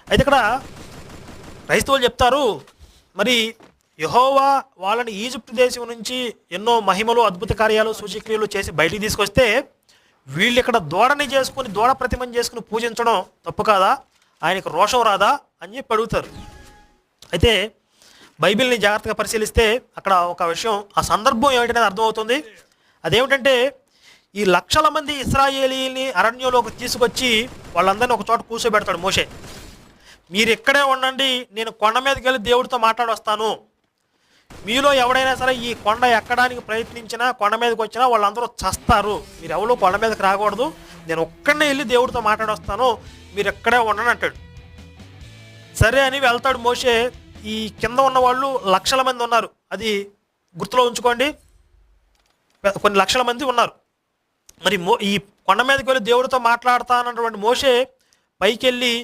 అయితే ఇక్కడ క్రైస్తవులు చెప్తారు, మరి యెహోవా వాళ్ళని ఈజిప్ట్ దేశం నుంచి ఎన్నో మహిమలు, అద్భుత కార్యాలు, సూచక్రియలు చేసి బయటికి తీసుకొస్తే వీళ్ళు ఇక్కడ దూడని చేసుకుని, దూడ ప్రతిమని చేసుకుని పూజించడం తప్పు కాదా, ఆయనకు రోషం రాదా అని చెప్పి అడుగుతారు. అయితే బైబిల్ని జాగ్రత్తగా పరిశీలిస్తే అక్కడ ఒక విషయం, ఆ సందర్భం ఏమిటనేది అర్థమవుతుంది. అదేమిటంటే ఈ లక్షల మంది ఇశ్రాయేలీని అరణ్యంలోకి తీసుకొచ్చి వాళ్ళందరినీ ఒక చోట కూర్చోబెడతాడు మోషే. మీరు ఇక్కడే ఉండండి, నేను కొండ మీదకి వెళ్ళి దేవుడితో మాట్లాడొస్తాను. మీలో ఎవడైనా సరే ఈ కొండ ఎక్కడానికి ప్రయత్నించినా, కొండ మీదకి వచ్చినా వాళ్ళందరూ చస్తారు. మీరు ఎవరు కొండ మీదకి రాకూడదు, నేను ఒక్కడనే వెళ్ళి దేవుడితో మాట్లాడొస్తాను, మీరు ఎక్కడే ఉండని అంటాడు. సరే అని వెళ్తాడు మోషే. ఈ కింద ఉన్న వాళ్ళు లక్షల మంది ఉన్నారు, అది గుర్తులో ఉంచుకోండి, కొన్ని లక్షల మంది ఉన్నారు. మరి ఈ కొండ మీదకి వెళ్ళి దేవుడితో మాట్లాడతానన్నటువంటి మోషే పైకి వెళ్ళి